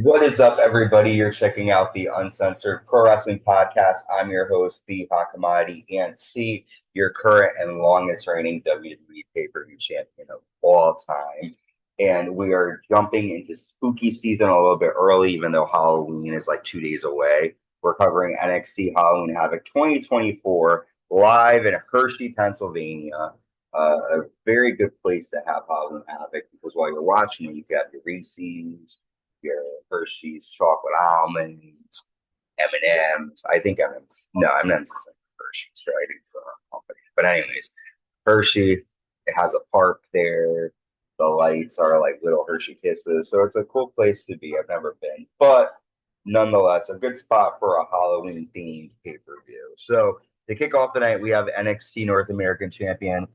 What is up, everybody? You're checking out the Uncensored Pro Wrestling Podcast. I'm your host, the Hot Commodity and C, your current and longest reigning WWE pay-per-view champion of all time. And we are jumping into spooky season a little bit early, even though Halloween is like 2 days away. We're covering NXT Halloween Havoc 2024 live in Hershey, Pennsylvania. A very good place to have Halloween Havoc because while you're watching it, you got your Reese's, your Hershey's chocolate almonds, M&M's. I think M&M's. No, M&M's is like Hershey's. They're, I think for our company. But anyways, Hershey. It has a park there. The lights are like little Hershey kisses, so it's a cool place to be. I've never been, but nonetheless, a good spot for a Halloween themed pay per view. So to kick off the night, we have NXT North American Champion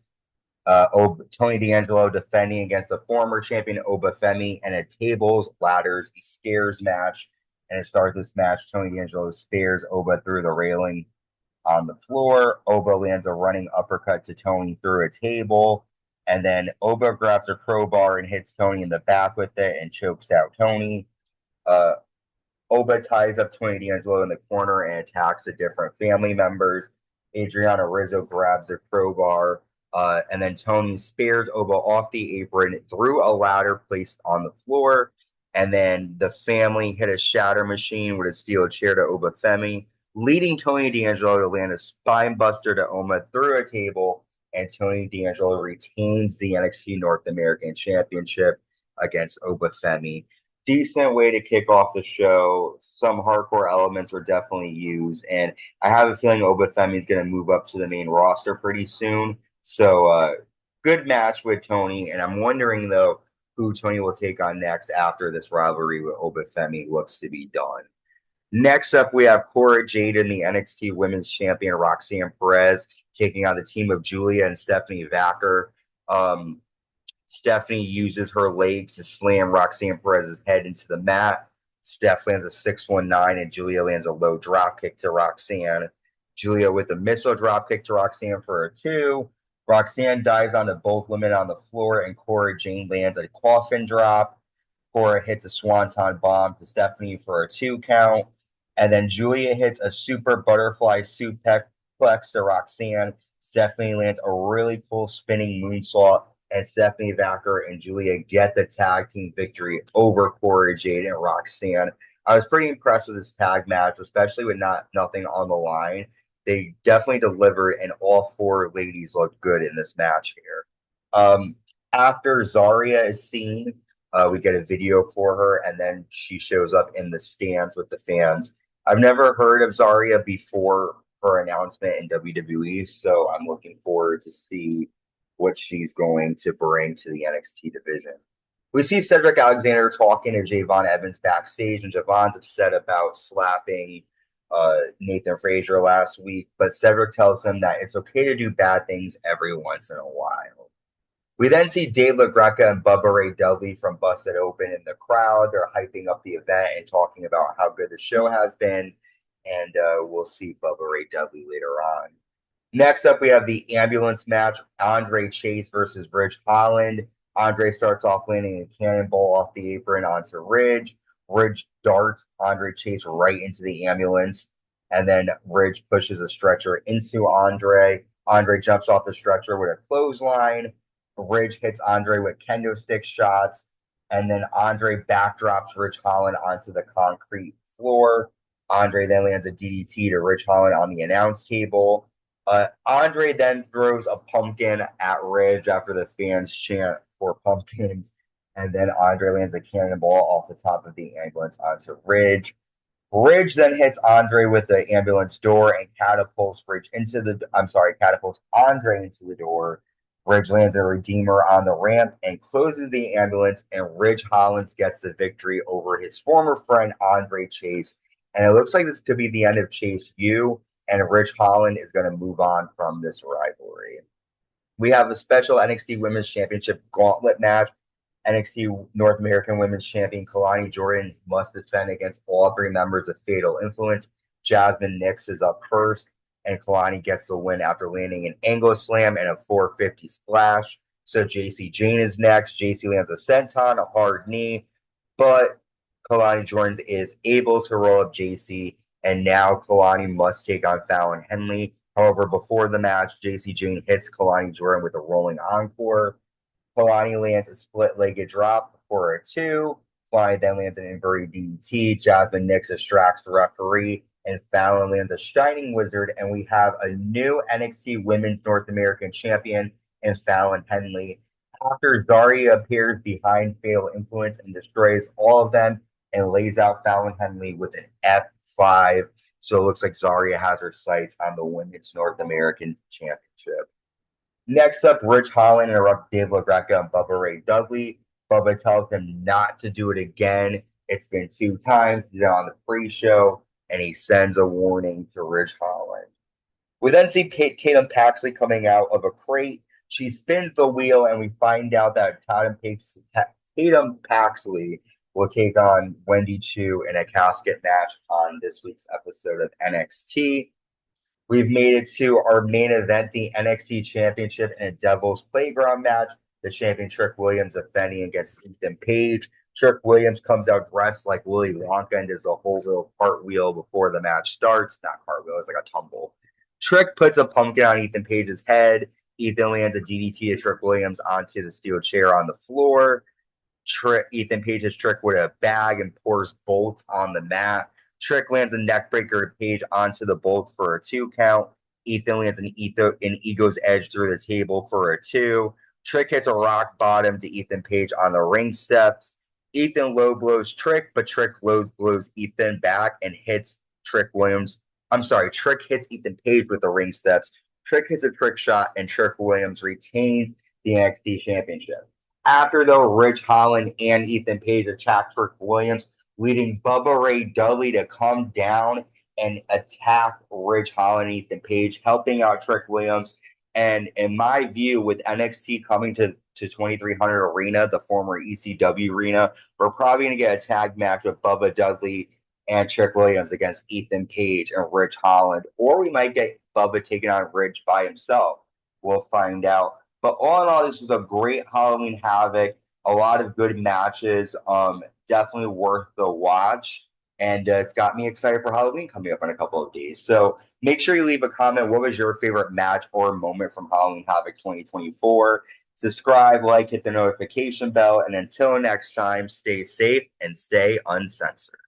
Tony D'Angelo defending against the former champion Oba Femi and a tables, ladders, stairs match. And to start this match, Tony D'Angelo spears Oba through the railing on the floor. Oba lands a running uppercut to Tony through a table. And then Oba grabs a crowbar and hits Tony in the back with it and chokes out Tony. Oba ties up Tony D'Angelo in the corner and attacks the different family members. Adriana Rizzo grabs the crowbar. And then Tony spears Oba off the apron through a ladder placed on the floor. And then the family hit a shatter machine with a steel chair to Oba Femi, leading Tony D'Angelo to land a spine buster to Oba through a table. And Tony D'Angelo retains the NXT North American Championship against Oba Femi. Decent way to kick off the show. Some hardcore elements were definitely used. And I have a feeling Oba Femi is going to move up to the main roster pretty soon. So good match with Tony, and I'm wondering, though, who Tony will take on next after this rivalry with Oba Femi looks to be done. Next up, we have Cora, Jade, and the NXT Women's Champion Roxanne Perez taking on the team of Giulia and Stephanie Vacquer. Stephanie uses her legs to slam Roxanne Perez's head into the mat. Steph lands a 619, and Giulia lands a low drop kick to Roxanne. Giulia with a missile drop kick to Roxanne for a 2. Roxanne dives onto both women on the floor, and Cora Jane lands a coffin drop. Cora hits a swanton bomb to Stephanie for a 2 count. And then Giulia hits a super butterfly suplex to Roxanne. Stephanie lands a really cool spinning moonsault, and Stephanie Vacquer and Giulia get the tag team victory over Cora Jade and Roxanne. I was pretty impressed with this tag match, especially with nothing on the line. They definitely delivered, and all 4 ladies looked good in this match here. After Zaria is seen, we get a video for her, and then she shows up in the stands with the fans. I've never heard of Zaria before her announcement in WWE, so I'm looking forward to see what she's going to bring to the NXT division. We see Cedric Alexander talking to Javon Evans backstage, and Javon's upset about slapping Nathan Frazier last week, but Cedric tells him that it's okay to do bad things every once in a while. We then see Dave LaGreca and Bubba Ray Dudley from Busted Open in the crowd. They're hyping up the event and talking about how good the show has been, and we'll see Bubba Ray Dudley later on. Next up, we have the ambulance match, Andre Chase versus Ridge Holland. Andre starts off landing a cannonball off the apron onto Ridge. Ridge darts Andre Chase right into the ambulance, and then Ridge pushes a stretcher into Andre. Andre jumps off the stretcher with a clothesline. Ridge hits Andre with kendo stick shots, and then Andre backdrops Ridge Holland onto the concrete floor. Andre then lands a DDT to Ridge Holland on the announce table. Andre then throws a pumpkin at Ridge after the fans chant for pumpkins. And then Andre lands a cannonball off the top of the ambulance onto Ridge. Ridge then hits Andre with the ambulance door and catapults Andre into the door. Ridge lands a Redeemer on the ramp and closes the ambulance, and Ridge Holland gets the victory over his former friend Andre Chase. And it looks like this could be the end of Chase U, and Ridge Holland is going to move on from this rivalry. We have a special NXT Women's Championship gauntlet match. NXT North American Women's Champion Kelani Jordan must defend against all 3 members of Fatal Influence. Jasmine Nix is up first, and Kelani gets the win after landing an angle slam and a 450 splash. So JC Jane is next. JC lands a senton, a hard knee, but Kelani Jordan is able to roll up JC, and now Kelani must take on Fallon Henley. However, before the match, JC Jane hits Kelani Jordan with a rolling encore. Kelani lands a split-legged drop for a 2. Kelani then lands an inverted DDT. Jasmine Nix distracts the referee, and Fallon lands a Shining Wizard, and we have a new NXT Women's North American Champion in Fallon Henley. After Zaria appears behind Fatal Influence and destroys all of them and lays out Fallon Henley with an F5. So it looks like Zaria has her sights on the Women's North American Championship. Next up, Rich Holland interrupts Dave LaGreca and Bubba Ray Dudley. Bubba tells him not to do it again. It's been 2 times. He's on the pre-show, and he sends a warning to Rich Holland. We then see Tatum Paxley coming out of a crate. She spins the wheel, and we find out that Tatum Paxley will take on Wendy Choo in a casket match on this week's episode of NXT. We've made it to our main event, the NXT Championship in a Devil's Playground match. The champion Trick Williams of Femi against Ethan Page. Trick Williams comes out dressed like Willy Wonka and does the whole little cartwheel before the match starts. Not cartwheel, it's like a tumble. Trick puts a pumpkin on Ethan Page's head. Ethan lands a DDT to Trick Williams onto the steel chair on the floor. Ethan Page hits Trick with a bag and pours bolts on the mat. Trick lands a neckbreaker to Page onto the bolts for a 2 count. Ethan lands an Ego's Edge through the table for a 2. Trick hits a rock bottom to Ethan Page on the ring steps. Ethan low blows Trick, but Trick low blows Ethan back and hits Trick Williams. Trick hits Ethan Page with the ring steps. Trick hits a trick shot, and Trick Williams retains the NXT Championship. After, though, Rich Holland and Ethan Page attack Trick Williams, leading Bubba Ray Dudley to come down and attack Rich Holland and Ethan Page, helping out Trick Williams. And in my view, with NXT coming to 2300 Arena, the former ECW Arena, we're probably going to get a tag match with Bubba Dudley and Trick Williams against Ethan Page and Rich Holland. Or we might get Bubba taking on Rich by himself. We'll find out. But all in all, this was a great Halloween Havoc. A lot of good matches. Definitely worth the watch. And it's got me excited for Halloween coming up in a couple of days. So make sure you leave a comment. What was your favorite match or moment from Halloween Havoc 2024? Subscribe, like, hit the notification bell. And until next time, stay safe and stay uncensored.